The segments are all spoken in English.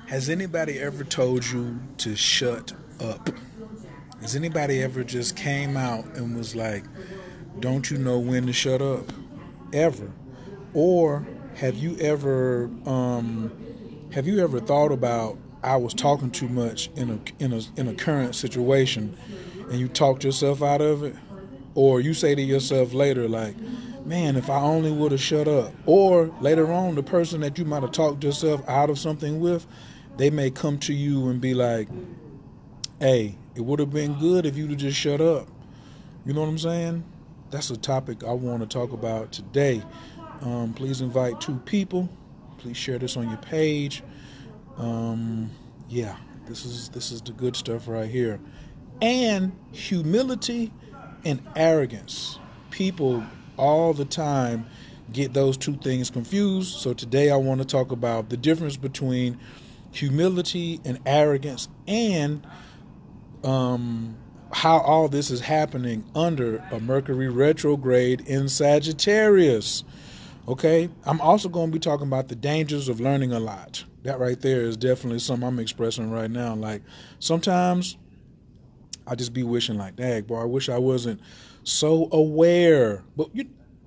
Has anybody ever told you to shut up? Has anybody ever just came out and was like, don't you know when to shut up? Ever? Or have you ever thought about I was talking too much in a current situation and you talked yourself out of it? Or you say to yourself later, like, man, if I only would have shut up. Or later on, the person that you might have talked yourself out of something with, they may come to you and be like, hey, it would have been good if you'd have just shut up. You know what I'm saying? That's a topic I want to talk about today. Please invite 2 people. Please share this on your page. Yeah, this is the good stuff right here. And humility and arrogance. People all the time get those 2 things confused. So today I want to talk about the difference between humility and arrogance, and how all this is happening under a Mercury retrograde in Sagittarius. Okay, I'm also going to be talking about the dangers of learning a lot. That right there is definitely something I'm expressing right now. Like, sometimes I just be wishing like, dang, boy, I wish I wasn't so aware. But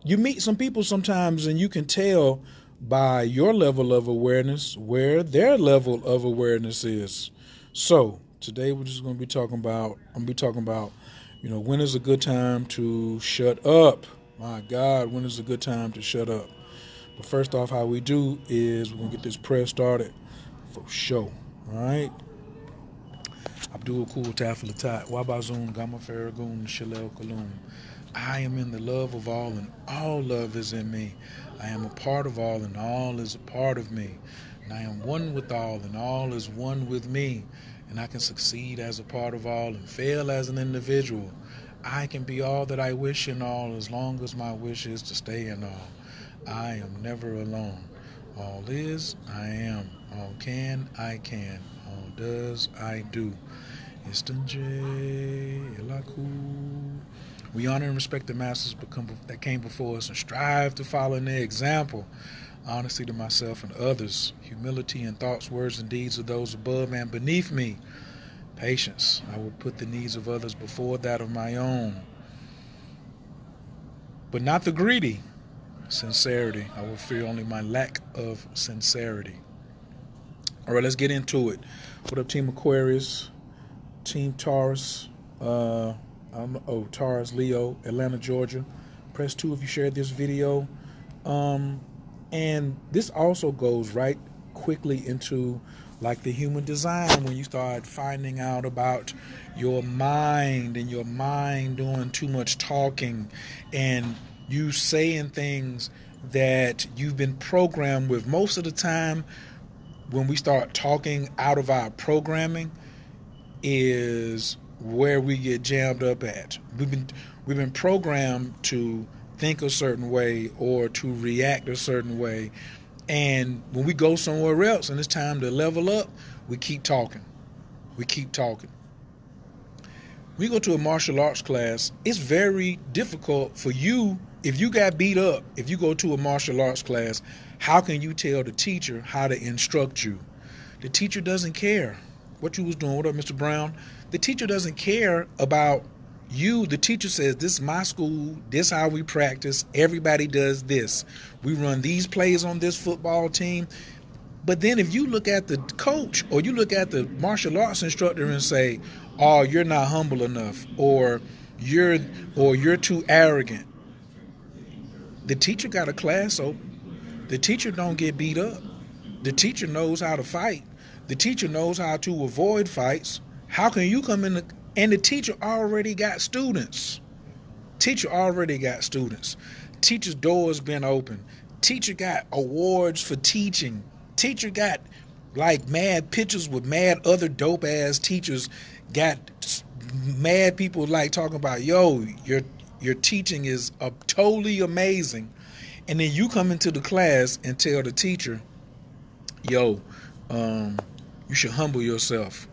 you meet some people sometimes and you can tell by your level of awareness where their level of awareness is. So today we're just going to be talking about, when is a good time to shut up? My God, when is a good time to shut up? But first off, how we do is we're going to get this prayer started for show. All right? Abdul Kul Tafalatat, Wabazun, Gama Farragoon, Shalel Kaloon. I am in the love of all, and all love is in me. I am a part of all, and all is a part of me. And I am one with all, and all is one with me. And I can succeed as a part of all and fail as an individual. I can be all that I wish in all, as long as my wish is to stay in all. I am never alone. All is, I am. All can, I can. All does, I do. Istanjay, Elaku. We honor and respect the masters that came before us and strive to follow in their example. Honesty to myself and others. Humility in thoughts, words, and deeds of those above and beneath me. Patience. I will put the needs of others before that of my own. But not the greedy. Sincerity. I will fear only my lack of sincerity. All right, let's get into it. What up, Team Aquarius? Team Taurus? Taurus, Leo, Atlanta, Georgia. Press 2 if you shared this video. And this also goes right quickly into like the human design, when you start finding out about your mind and your mind doing too much talking and you saying things that you've been programmed with. Most of the time when we start talking out of our programming is where we get jammed up at. We've been programmed to think a certain way or to react a certain way. And when we go somewhere else and it's time to level up, we keep talking. We keep talking. When you go to a martial arts class, it's very difficult for you. If you got beat up, if you go to a martial arts class, how can you tell the teacher how to instruct you? The teacher doesn't care what you was doing. What up, Mr. Brown? The teacher doesn't care about you. The teacher says, this is my school, this how we practice, everybody does this. We run these plays on this football team. But then if you look at the coach or you look at the martial arts instructor and say, oh, you're not humble enough, or you're too arrogant. The teacher got a class open. The teacher don't get beat up. The teacher knows how to fight. The teacher knows how to avoid fights. How can you come in and the teacher already got students? Teacher already got students. Teacher's door's been open. Teacher got awards for teaching. Teacher got like mad pictures with mad other dope ass teachers. Got mad people like talking about, yo, your teaching is totally amazing. And then you come into the class and tell the teacher, yo, you should humble yourself.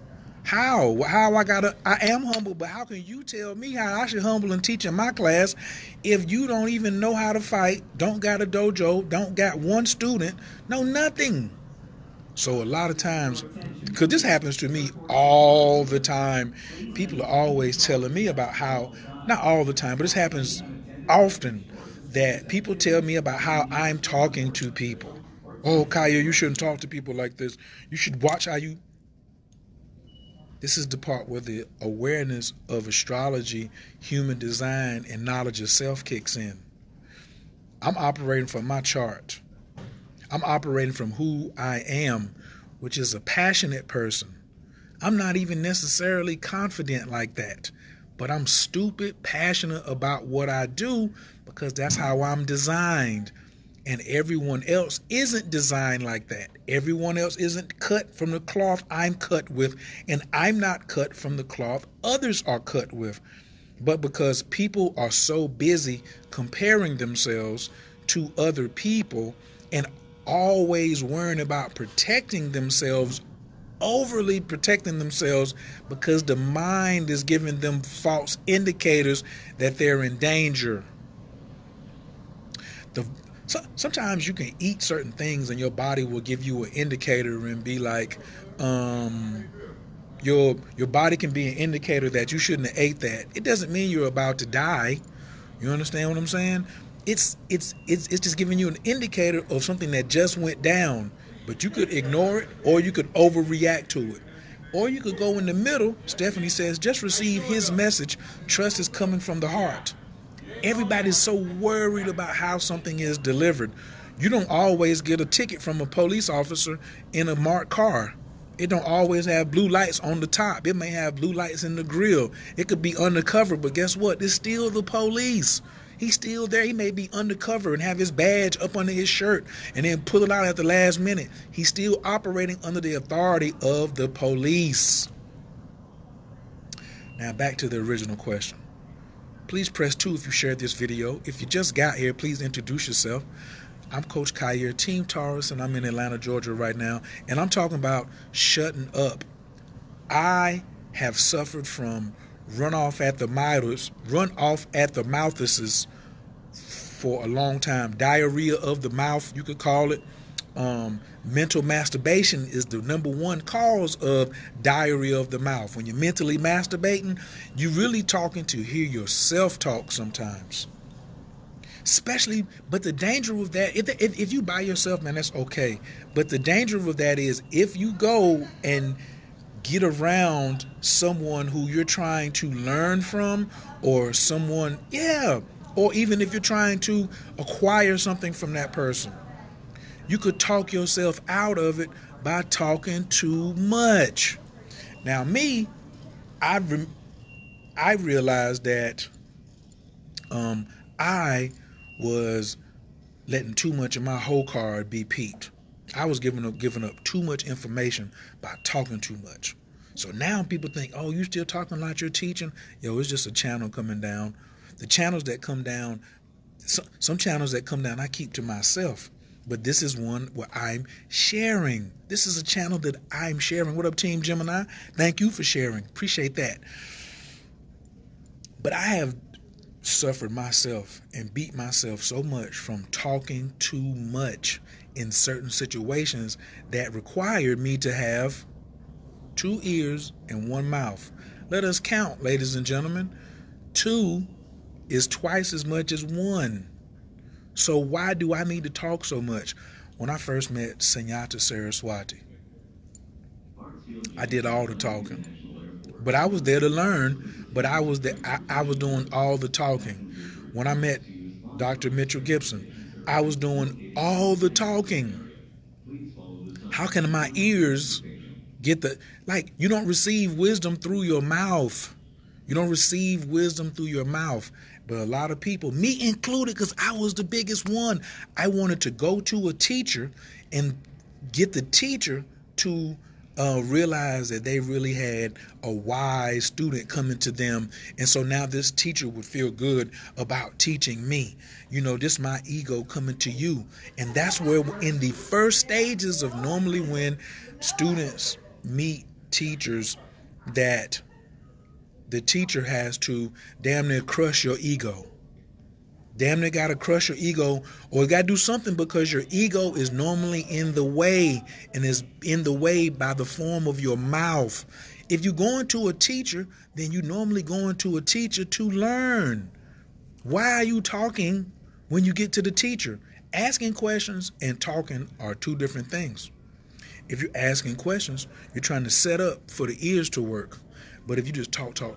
How I am humble, but how can you tell me how I should humble and teach in my class if you don't even know how to fight, don't got a dojo, don't got one student, no nothing? So a lot of times, because this happens to me all the time, people are always telling me about how, not all the time, but this happens often, that people tell me about how I'm talking to people. Oh, Kaya, you shouldn't talk to people like this. You should watch how you... This is the part where the awareness of astrology, human design, and knowledge of self kicks in. I'm operating from my chart. I'm operating from who I am, which is a passionate person. I'm not even necessarily confident like that, but I'm stupid passionate about what I do because that's how I'm designed. And everyone else isn't designed like that. Everyone else isn't cut from the cloth I'm cut with, and I'm not cut from the cloth others are cut with. But because people are so busy comparing themselves to other people and always worrying about protecting themselves, overly protecting themselves, because the mind is giving them false indicators that they're in danger. Sometimes you can eat certain things and your body will give you an indicator and be like, your body can be an indicator that you shouldn't have ate that. It doesn't mean you're about to die. You understand what I'm saying? It's just giving you an indicator of something that just went down, but you could ignore it or you could overreact to it. Or you could go in the middle. Stephanie says, just receive his message. Trust is coming from the heart. Everybody's so worried about how something is delivered. You don't always get a ticket from a police officer in a marked car. It don't always have blue lights on the top. It may have blue lights in the grill. It could be undercover, but guess what? It's still the police. He's still there. He may be undercover and have his badge up under his shirt and then pull it out at the last minute. He's still operating under the authority of the police. Now back to the original question. Please press 2 if you shared this video. If you just got here, please introduce yourself. I'm Coach Kyer, Team Taurus, and I'm in Atlanta, Georgia right now. And I'm talking about shutting up. I have suffered from runoff at the mouths for a long time. Diarrhea of the mouth, you could call it. Mental masturbation is the #1 cause of diarrhea of the mouth. When you're mentally masturbating, you're really talking to hear yourself talk sometimes. Especially, but the danger of that, if you by yourself, man, that's okay. But the danger of that is if you go and get around someone who you're trying to learn from, or someone, or even if you're trying to acquire something from that person, you could talk yourself out of it by talking too much. Now, me, I realized that I was letting too much of my whole card be peaked. I was giving up too much information by talking too much. So now people think, oh, you still talking like you're teaching? Yo, it's just a channel coming down. The channels that come down, some channels that come down, I keep to myself. But this is one where I'm sharing. This is a channel that I'm sharing. What up, Team Gemini? Thank you for sharing. Appreciate that. But I have suffered myself and beat myself so much from talking too much in certain situations that required me to have 2 ears and 1 mouth. Let us count, ladies and gentlemen. 2 is twice as much as 1. So why do I need to talk so much? When I first met Sunyata Saraswati, I did all the talking. But I was there to learn, but I was doing all the talking. When I met Dr. Mitchell Gibson, I was doing all the talking. How can my ears get you don't receive wisdom through your mouth. You don't receive wisdom through your mouth. But a lot of people, me included, because I was the biggest one, I wanted to go to a teacher and get the teacher to realize that they really had a wise student coming to them. And so now this teacher would feel good about teaching me. You know, this is my ego coming to you. And that's where in the first stages of normally when students meet teachers, that the teacher has to damn near crush your ego. Damn near got to crush your ego, or you got to do something because your ego is normally in the way, and is in the way by the form of your mouth. If you're going to a teacher, then you normally going to a teacher to learn. Why are you talking when you get to the teacher? Asking questions and talking are two different things. If you're asking questions, you're trying to set up for the ears to work. But if you just talk, then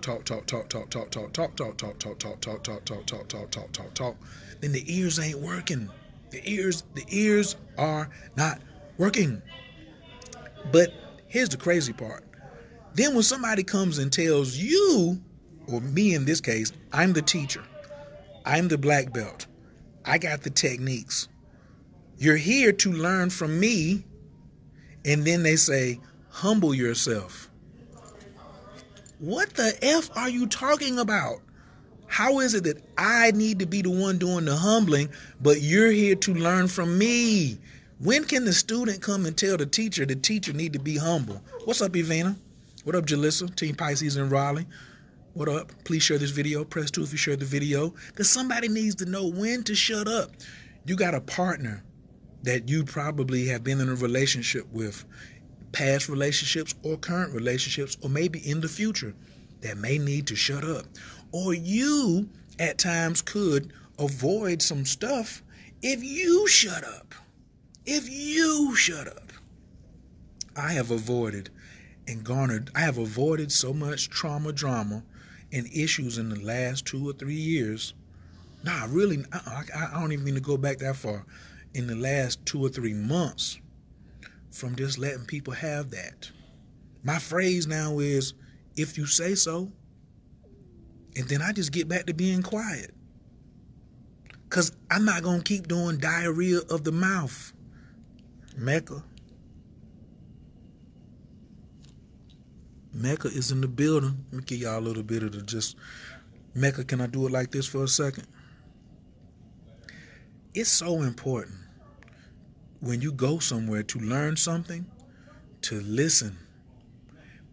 the ears ain't working. The ears are not working. But here's the crazy part. Then when somebody comes and tells you, or me in this case, I'm the teacher, I'm the black belt, I got the techniques, you're here to learn from me, and then they say, humble yourself. What the F are you talking about? How is it that I need to be the one doing the humbling, but you're here to learn from me? When can the student come and tell the teacher need to be humble? What's up, Ivana? What up, Jalissa? Team Pisces in Raleigh. What up? Please share this video. Press 2 if you share the video. Because somebody needs to know when to shut up. You got a partner that you probably have been in a relationship with, past relationships or current relationships, or maybe in the future, that may need to shut up. Or you at times could avoid some stuff if you shut up. If you shut up. I have avoided so much drama and issues in the last 2 or 3 years. I don't even mean to go back that far. In the last 2 or 3 months, from just letting people have that. My phrase now is, if you say so, and then I just get back to being quiet. Because I'm not going to keep doing diarrhea of the mouth. Mecca is in the building. Let me give y'all a little bit of the just... Mecca, can I do it like this for a second? It's so important when you go somewhere to learn something, to listen.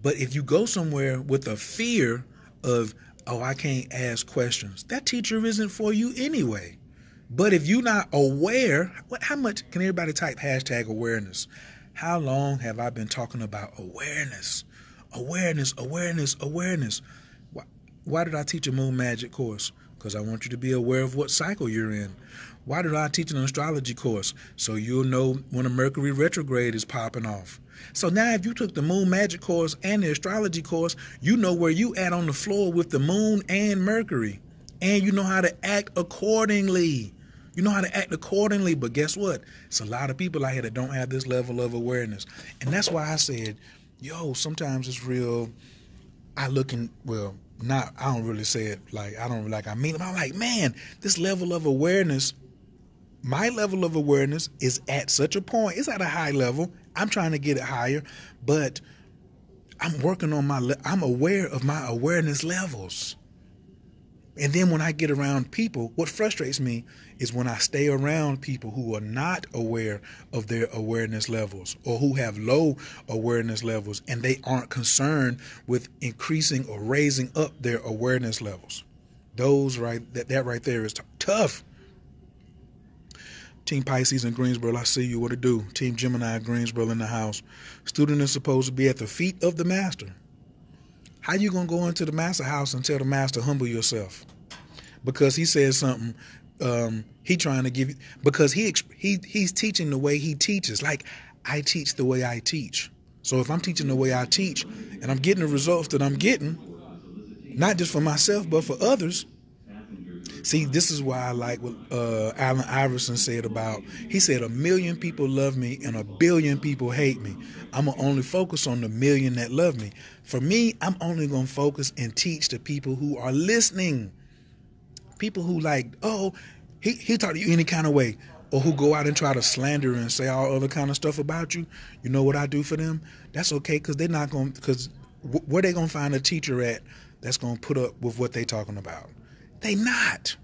But if you go somewhere with a fear of, oh, I can't ask questions, that teacher isn't for you anyway. But if you're not aware, how much can everybody type hashtag awareness? How long have I been talking about awareness? Awareness. Why did I teach a moon magic course? Because I want you to be aware of what cycle you're in. Why did I teach an astrology course? So you'll know when a Mercury retrograde is popping off. So now if you took the moon magic course and the astrology course, you know where you at on the floor with the moon and Mercury. And you know how to act accordingly. But guess what? It's a lot of people out here that don't have this level of awareness. And that's why I said, sometimes it's real. I don't really say it like, I mean it. I'm like, man, this level of awareness, my level of awareness is at such a point. It's at a high level. I'm trying to get it higher, but I'm working on I'm aware of my awareness levels. And then when I get around people, what frustrates me is when I stay around people who are not aware of their awareness levels, or who have low awareness levels, and they aren't concerned with increasing or raising up their awareness levels. That right there is tough. Team Pisces in Greensboro, I see you. What it do? Team Gemini Greensboro in the house. Student is supposed to be at the feet of the master. How you gonna go into the master house and tell the master, humble yourself? Because he says something, he trying to give you, because he's teaching the way he teaches. Like, I teach the way I teach. So if I'm teaching the way I teach and I'm getting the results that I'm getting, not just for myself, but for others. See, this is why I like what Allen Iverson said he said 1 million people love me and 1 billion people hate me. I'm going to only focus on the 1 million that love me. For me, I'm only going to focus and teach the people who are listening. People who he talk to you any kind of way, or who go out and try to slander and say all other kind of stuff about you. You know what I do for them? That's okay, because they're not going, because where they going to find a teacher at that's going to put up with what they talking about? They not.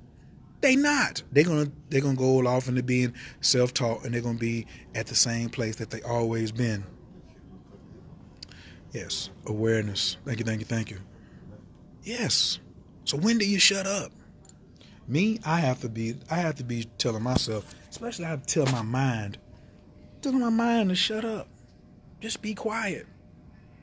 They're gonna go off into being self-taught, and they're gonna be at the same place that they always been. Yes, awareness. Thank you. Yes. So when do you shut up? Me, I have to be telling myself, especially I have to tell my mind, telling my mind to shut up. Just be quiet.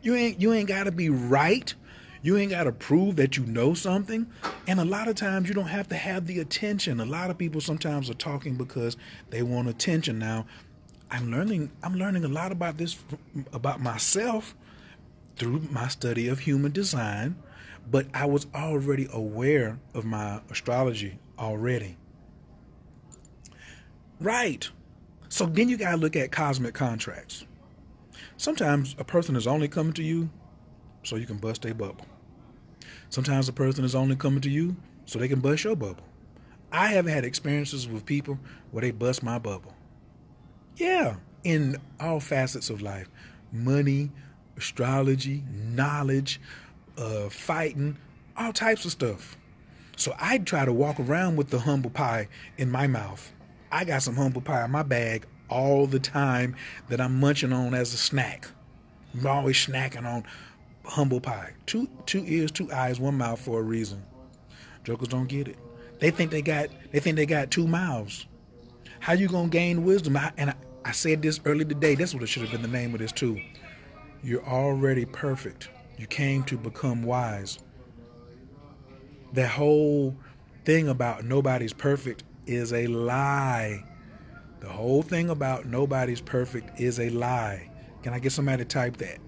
You ain't gotta be right. You ain't gotta prove that you know something. And a lot of times you don't have to have the attention. A lot of people sometimes are talking because they want attention. Now, I'm learning a lot about this about myself through my study of human design, but I was already aware of my astrology already. Right. So then you gotta look at cosmic contracts. Sometimes a person is only coming to you so you can bust their bubble. Sometimes a person is only coming to you so they can bust your bubble. I have had experiences with people where they bust my bubble. Yeah, in all facets of life: money, astrology, knowledge, fighting, all types of stuff. So I try to walk around with the humble pie in my mouth. I got some humble pie in my bag all the time that I'm munching on as a snack. I'm always snacking on humble pie. Two ears, two eyes, one mouth for a reason. Jokers don't get it. They think they got two mouths. How you gonna gain wisdom? I said this earlier today. That's what it should have been the name of this too. You're already perfect. You came to become wise. That whole thing about nobody's perfect is a lie. The whole thing about nobody's perfect is a lie. Can I get somebody to type that?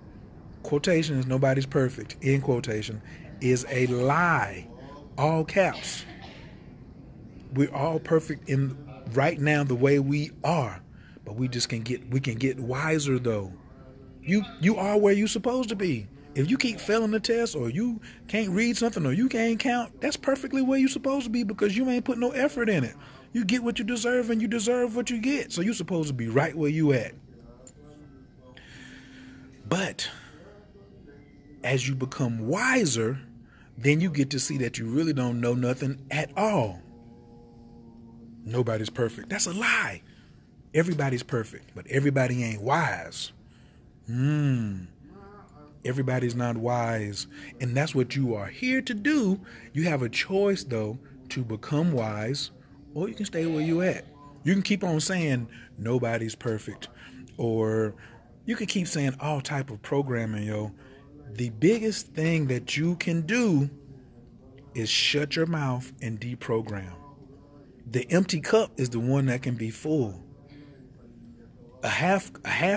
Quotation is nobody's perfect, in quotation, is a lie. All caps. We're all perfect in right now the way we are. But we can get wiser though. You are where you're supposed to be. If you keep failing the test, or you can't read something, or you can't count, that's perfectly where you're supposed to be, because you ain't put no effort in it. You get what you deserve, and you deserve what you get. So you're supposed to be right where you at. But as you become wiser, then you get to see that you really don't know nothing at all. Nobody's perfect. That's a lie. Everybody's perfect, but everybody ain't wise. Everybody's not wise. And that's what you are here to do. You have a choice, though, to become wise, or you can stay where you at. You can keep on saying nobody's perfect, or you can keep saying all type of programming, yo. The biggest thing that you can do is shut your mouth and deprogram. The empty cup is the one that can be full. A half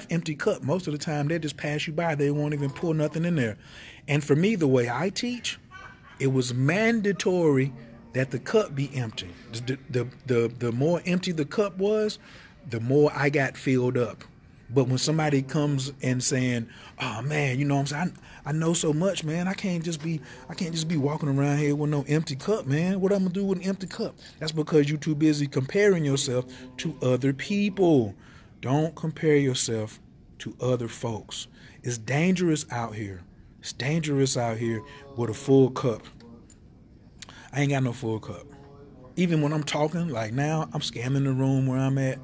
empty cup, most of the time they just pass you by. They won't even pour nothing in there. And for me, the way I teach, it was mandatory that the cup be empty. The more empty the cup was, the more I got filled up. But when somebody comes and saying, "Oh man, you know what I'm saying? I know so much, man. I can't just be walking around here with no empty cup, man. What I'm gonna do with an empty cup?" That's because you're too busy comparing yourself to other people. Don't compare yourself to other folks. It's dangerous out here. It's dangerous out here with a full cup. I ain't got no full cup. Even when I'm talking, like now, I'm scanning the room where I'm at.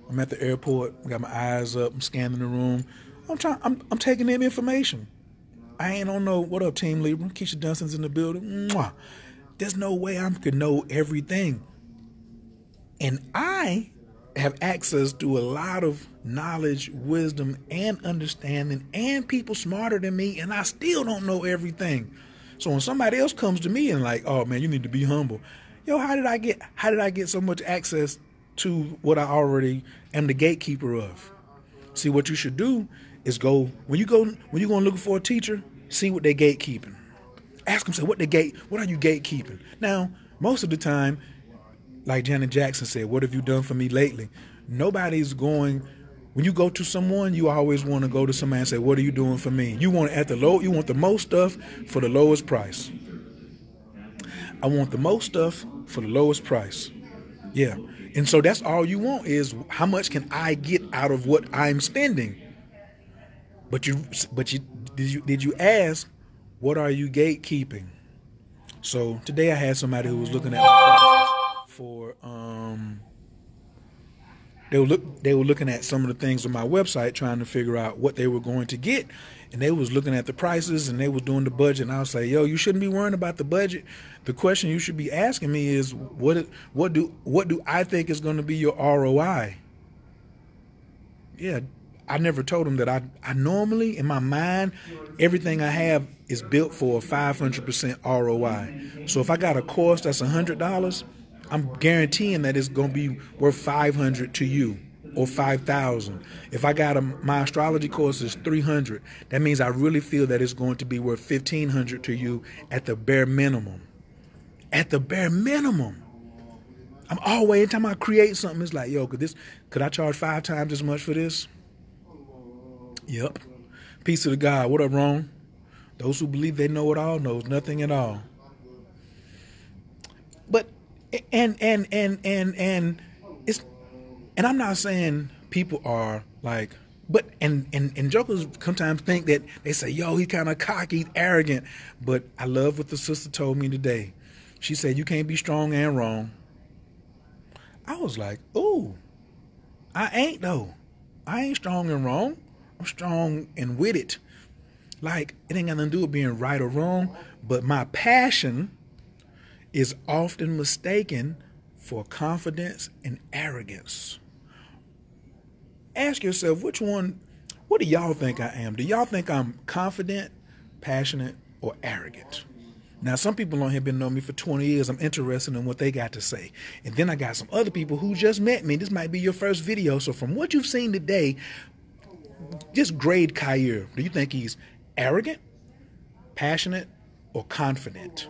I'm at the airport. Got my eyes up. I'm scanning the room. I'm taking in information. I ain't on no, what up, Team Libra? Keisha Dunstan's in the building. Mwah. There's no way I could know everything. And I have access to a lot of knowledge, wisdom, and understanding, and people smarter than me, and I still don't know everything. So when somebody else comes to me and like, "Oh man, you need to be humble," yo, how did I get so much access to what I already am the gatekeeper of? See, what you should do is when you're going looking for a teacher, see what they're gatekeeping. Ask them, say, what are you gatekeeping? Now, most of the time, like Janet Jackson said, "What have you done for me lately?" Nobody's going. When you go to someone, you always want to go to somebody and say, "What are you doing for me?" You want you want the most stuff for the lowest price. I want the most stuff for the lowest price. Yeah. And so that's all you want is, how much can I get out of what I'm spending? But did you ask, what are you gatekeeping? So today I had somebody who was looking at my prices They were looking at some of the things on my website, trying to figure out what they were going to get, and they was looking at the prices, and they was doing the budget. And I was like, yo, you shouldn't be worrying about the budget. The question you should be asking me is, what do I think is going to be your ROI? Yeah, I never told them that I normally, in my mind, everything I have is built for a 500% ROI. So if I got a course that's $100, I'm guaranteeing that it's going to be worth $500 to you, or $5,000. If I got my astrology course is $300, that means I really feel that it's going to be worth $1,500 to you at the bare minimum. At the bare minimum. I'm always, anytime I create something, it's like, yo, could I charge 5 times as much for this? Yep. Peace to the God. What up, Ron? Those who believe they know it all knows nothing at all. But and it's, and I'm not saying people are like, but and jokers sometimes think that they say, yo, he kind of cocky, arrogant. But I love what the sister told me today. She said, you can't be strong and wrong. I was like, ooh, I ain't though. I ain't strong and wrong. I'm strong and with it. Like, it ain't got nothing to do with being right or wrong, but my passion is often mistaken for confidence and arrogance. Ask yourself, what do y'all think I am? Do y'all think I'm confident, passionate, or arrogant? Now, some people on here been knowing me for 20 years. I'm interested in what they got to say. And then I got some other people who just met me. This might be your first video. So from what you've seen today, just grade Khayr. Do you think he's arrogant, passionate, or confident?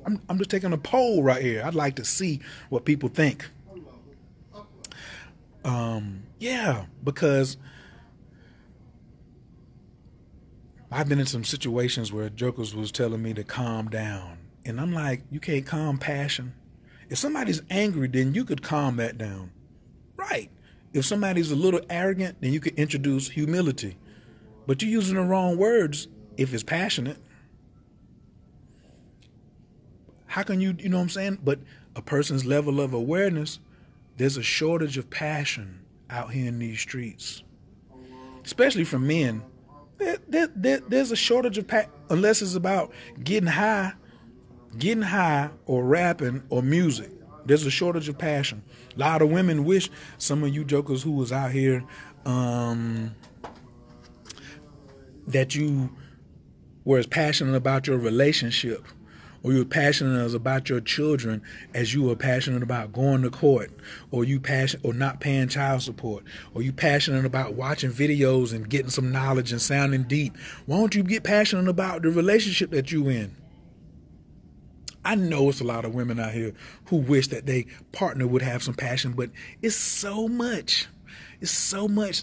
I'm just taking a poll right here. I'd like to see what people think. Yeah, because I've been in some situations where jokers was telling me to calm down. And I'm like, you can't calm passion. If somebody's angry, then you could calm that down. Right. If somebody's a little arrogant, then you could introduce humility. But you're using the wrong words if it's passionate. How can you know what I'm saying? But a person's level of awareness, there's a shortage of passion out here in these streets. Especially for men. There's a shortage of passion, unless it's about getting high or rapping or music. There's a shortage of passion. A lot of women wish some of you jokers who was out here that you were as passionate about your relationship, or you were passionate about your children as you were passionate about going to court, or you passionate or not paying child support, or you passionate about watching videos and getting some knowledge and sounding deep. Why don't you get passionate about the relationship that you in? I know it's a lot of women out here who wish that their partner would have some passion, but it's so much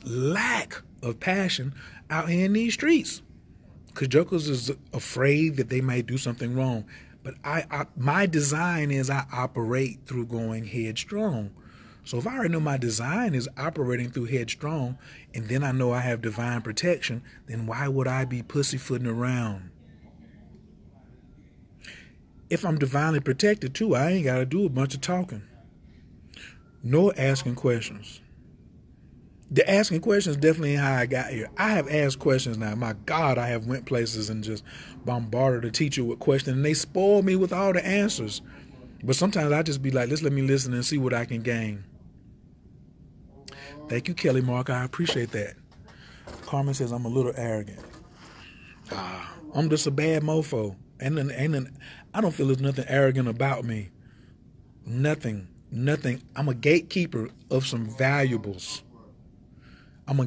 lack of passion out here in these streets. Because jokers is afraid that they may do something wrong. But my design is I operate through going headstrong. So if I already know my design is operating through headstrong, and then I know I have divine protection, then why would I be pussyfooting around? If I'm divinely protected too, I ain't got to do a bunch of talking. Nor asking questions. The asking questions definitely ain't how I got here. I have asked questions now. My God, I have went places and just bombarded a teacher with questions, and they spoil me with all the answers. But sometimes I just be like, let me listen and see what I can gain. Thank you, Kelly Mark. I appreciate that. Carmen says I'm a little arrogant. I'm just a bad mofo. I don't feel there's nothing arrogant about me. Nothing. I'm a gatekeeper of some valuables. And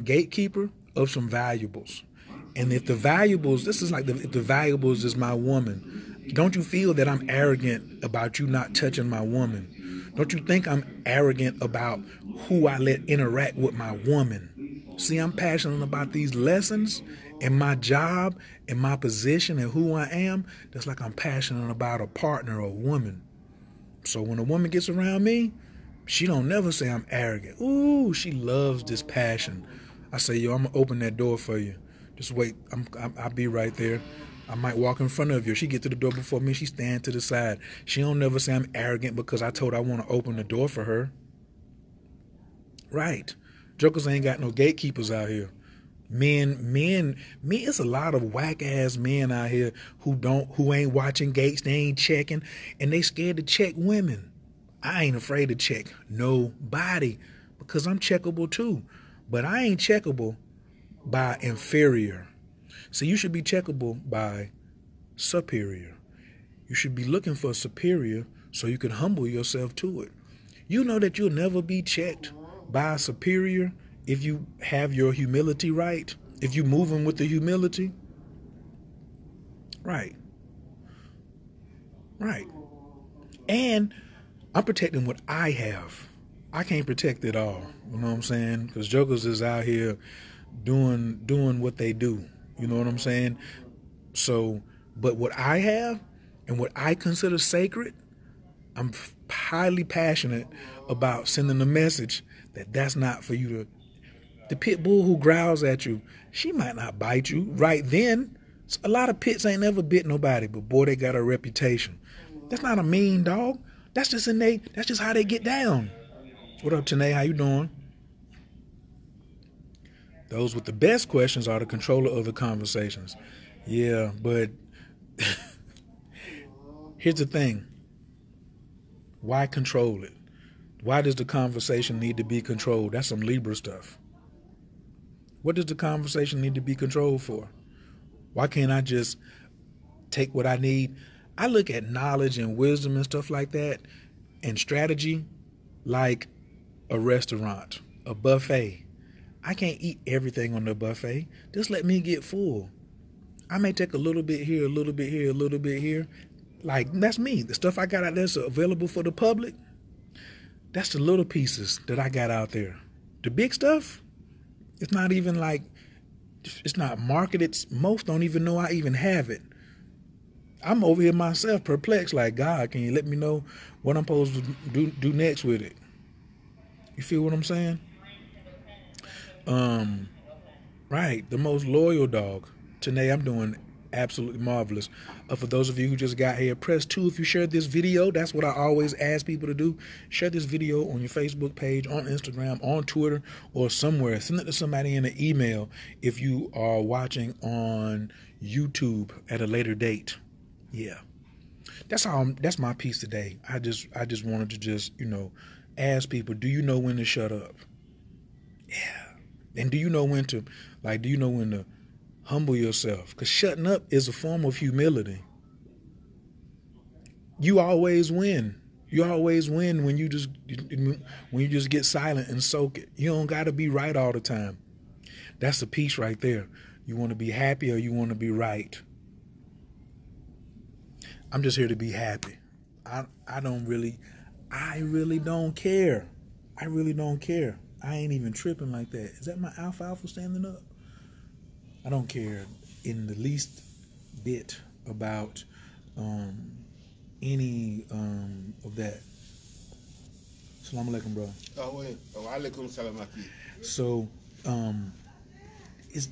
if the valuables, this is like if the valuables is my woman, don't you feel that I'm arrogant about you not touching my woman? Don't you think I'm arrogant about who I let interact with my woman? See, I'm passionate about these lessons and my job and my position and who I am. That's like I'm passionate about a partner or a woman. So when a woman gets around me, she don't never say I'm arrogant. Ooh, she loves this passion. I say, yo, I'm going to open that door for you. Just wait. I'll be right there. I might walk in front of you. She get to the door before me. She stand to the side. She don't never say I'm arrogant because I told her I want to open the door for her. Right. Jokers ain't got no gatekeepers out here. Men, it's a lot of whack ass men out here who ain't watching gates, they ain't checking, and they scared to check women. I ain't afraid to check nobody because I'm checkable too. But I ain't checkable by inferior. So you should be checkable by superior. You should be looking for superior so you can humble yourself to it. You know that you'll never be checked by a superior if you have your humility right, if you moving with the humility. Right. Right. And I'm protecting what I have. I can't protect it all. You know what I'm saying? Because jokers is out here doing what they do. You know what I'm saying? So, but what I have and what I consider sacred, I'm highly passionate about sending a message that that's not for you to. The pit bull who growls at you, she might not bite you right then. A lot of pits ain't never bit nobody, but boy, they got a reputation. That's not a mean dog. That's just that's just how they get down. What up, Tanae? How you doing? Those with the best questions are the controller of the conversations. Yeah, but here's the thing. Why control it? Why does the conversation need to be controlled? That's some Libra stuff. What does the conversation need to be controlled for? Why can't I just take what I need? I look at knowledge and wisdom and stuff like that and strategy like a restaurant, a buffet. I can't eat everything on the buffet. Just let me get full. I may take a little bit here, a little bit here, a little bit here. Like, that's me. The stuff I got out there is available for the public. That's the little pieces that I got out there. The big stuff, it's not even like, it's not marketed. Most don't even know I even have it. I'm over here myself perplexed, like, God, can you let me know what I'm supposed to do next with it? You feel what I'm saying? Right, the most loyal dog. Today I'm doing absolutely marvelous. For those of you who just got here, press 2 if you shared this video. That's what I always ask people to do. Share this video on your Facebook page, on Instagram, on Twitter, or somewhere. Send it to somebody in an email if you are watching on YouTube at a later date. Yeah. That's my piece today. I just wanted to just, ask people, do you know when to shut up? Yeah. And do you know when to humble yourself? Because shutting up is a form of humility. You always win. You always win when you just get silent and soak it. You don't got to be right all the time. That's the piece right there. You want to be happy or you want to be right? I'm just here to be happy. I really don't care. I really don't care. I ain't even tripping like that. Is that my alfalfa standing up? I don't care in the least bit about any of that. Assalamu alaikum, bro. Wa alaikum salam. So, it's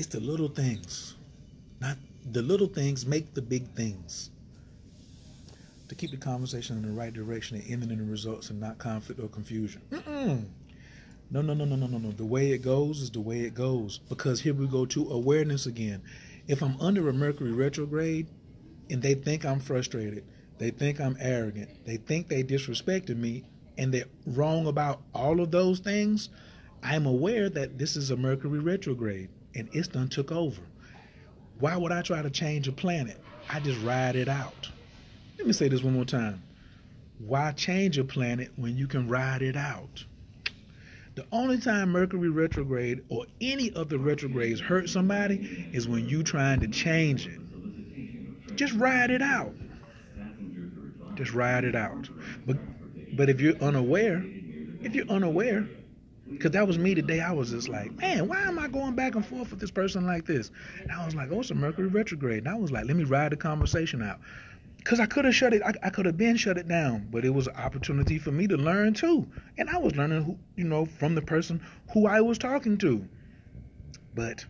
the little things. Not the little things make the big things. To keep the conversation in the right direction and ending in the results and not conflict or confusion. No. The way it goes is the way it goes. Because here we go to awareness again. If I'm under a Mercury retrograde and they think I'm frustrated, they think I'm arrogant, they think they disrespected me, and they're wrong about all of those things, I'm aware that this is a Mercury retrograde and it's done took over. Why would I try to change a planet? I just ride it out. Let me say this one more time. Why change a planet when you can ride it out? The only time Mercury retrograde or any other retrogrades hurt somebody is when you trying to change it. Just ride it out. Just ride it out. But if you're unaware, because that was me today, I was just like, man, why am I going back and forth with this person like this? And I was like, oh, it's a Mercury retrograde. And I was like, let me ride the conversation out. Because I could have shut it, I could have been shut it down, but it was an opportunity for me to learn too. And I was learning, from the person who I was talking to. But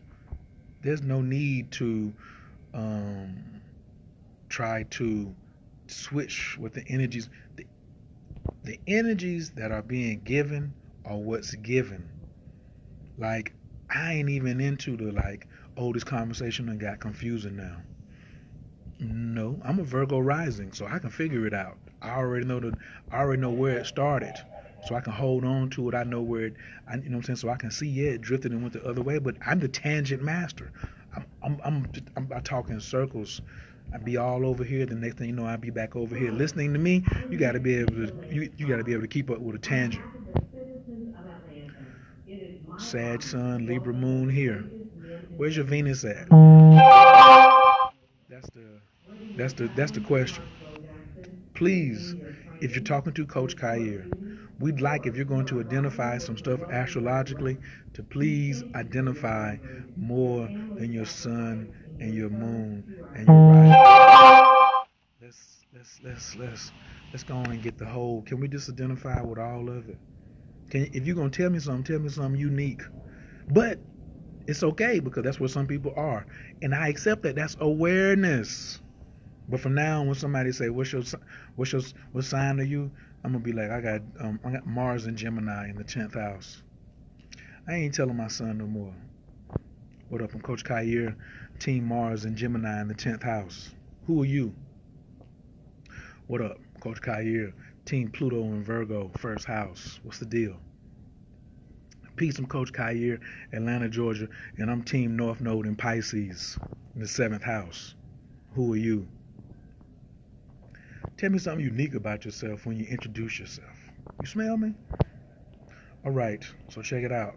there's no need to try to switch with the energies. The energies that are being given are what's given. Like, I ain't even into the like, oh, this conversation done got confusing now. No, I'm a Virgo rising, so I can figure it out. I already know where it started. So I can hold on to it. I know where you know what I'm saying? So I can see, yeah, it drifted and went the other way, but I'm the tangent master. I talk in circles. I be all over here. The next thing you know, I'll be back over here. Listening to me, you got to be able to you got to be able to keep up with a tangent. Sag Sun, Libra Moon here. Where's your Venus at? That's the question. Please, if you're talking to Coach Khayr, we'd like, if you're going to identify some stuff astrologically, to please identify more than your sun and your moon and your rising. Let's go on and get the whole. Can we just identify with all of it? If you're gonna tell me something unique. But it's okay because that's where some people are, and I accept that. That's awareness. But from now on, when somebody say, what sign are you?" I'm gonna be like, I got Mars and Gemini in the 10th house. I ain't telling my son no more. What up? I'm Coach Khayr, Team Mars and Gemini in the 10th house. Who are you? What up? Coach Khayr, Team Pluto and Virgo, first house. What's the deal? Peace, I'm Coach Khayr, Atlanta, Georgia, and I'm Team North Node in Pisces in the 7th house. Who are you? Tell me something unique about yourself when you introduce yourself. You smell me? All right, so check it out.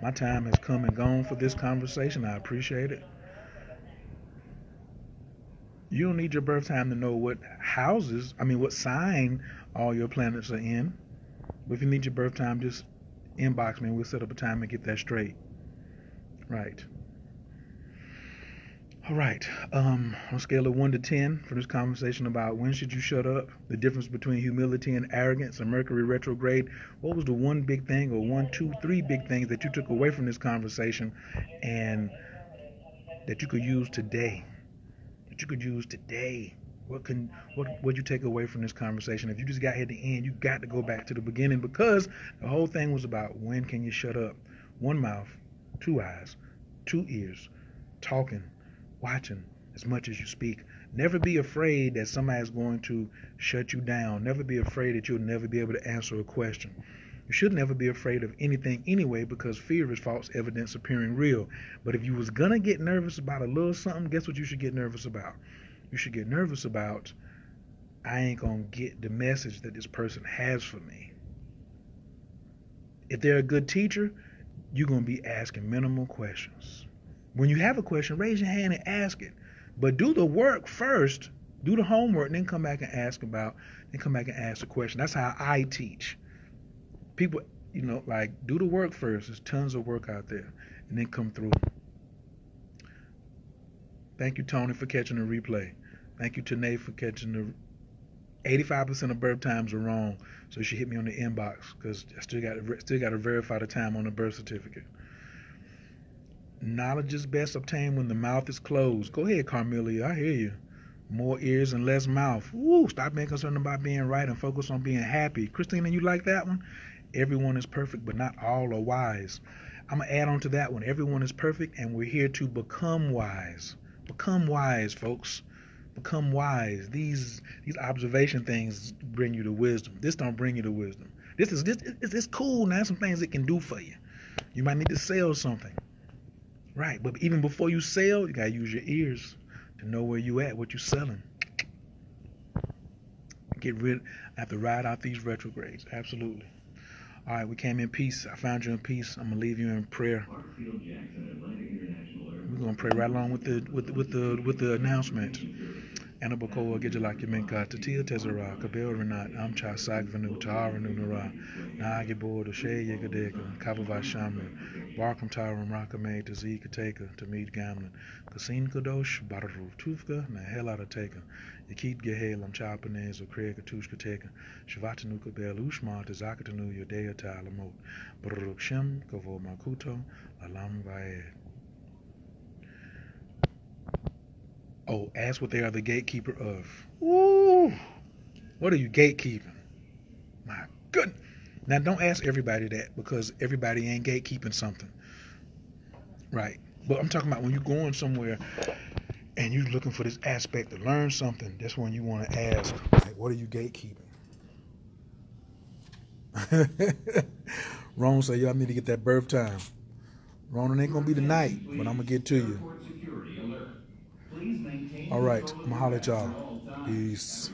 My time has come and gone for this conversation. I appreciate it. You don't need your birth time to know what sign all your planets are in. But if you need your birth time, just inbox me and we'll set up a time and get that straight. Right. All right. On a scale of 1 to 10 for this conversation about when should you shut up, the difference between humility and arrogance and Mercury retrograde, what was the one big thing, or 1, 2, 3 big things that you took away from this conversation and that you could use today? What you take away from this conversation? If you just got here at the end, you got to go back to the beginning, because the whole thing was about when can you shut up? One mouth, two eyes, two ears, talking, watching as much as you speak. Never be afraid that somebody's going to shut you down. Never be afraid that you'll never be able to answer a question. You should never be afraid of anything anyway, because fear is false evidence appearing real. But if you was gonna get nervous about a little something, guess what you should get nervous about? You should get nervous about, I ain't gonna get the message that this person has for me. If they're a good teacher, you're gonna be asking minimal questions. When you have a question, raise your hand and ask it. But do the work first, do the homework, and then come back and ask the question. That's how I teach. People, do the work first. There's tons of work out there, and then come through. Thank you, Tony, for catching the replay. Thank you, Tanae, for catching the 85% of birth times are wrong. So you should hit me on the inbox, because I still got to verify the time on the birth certificate. Knowledge is best obtained when the mouth is closed. Go ahead, Carmelia. I hear you. More ears and less mouth. Woo! Stop being concerned about being right and focus on being happy. Christina, you like that one? Everyone is perfect, but not all are wise. I'm going to add on to that one. Everyone is perfect, and we're here to become wise. Become wise, folks. Become wise. These observation things bring you to wisdom. This don't bring you to wisdom. It's cool now. Some things it can do for you. You might need to sell something. Right, but even before you sell, you got to use your ears to know where you at, what you selling. I have to ride out these retrogrades. Absolutely. All right, we came in peace. I found you in peace. I'm gonna leave you in prayer. We're gonna pray right along with the announcement. Anabakoa Gijala Kimenka Tatia Tezara Kabel Renat Amcha Sagvanu Taharanu Nara Nagibor to Shay Yagadeka Kabava Shaman Barkam Taram Rakame to Z Kateka to meet Gamlin Kasin Kadosh Bararu Tufka Nahela Teka Yakit Gehel Amchapanez or Craig Katushka Teka Shavatanuka Bel Ushma to Zakatanu Yodea Talamot Baruk Shem Kavo Makuto Alam Vaed. Oh, ask what they are the gatekeeper of. Ooh, what are you gatekeeping? My goodness. Now, don't ask everybody that because everybody ain't gatekeeping something. Right. But I'm talking about when you're going somewhere and you're looking for this aspect to learn something, that's when you want to ask, like, what are you gatekeeping? Ron said, y'all need to get that birth time. Ron, it ain't going to be tonight, but I'm going to get to you. All right. I'm going to holler at y'all. Peace.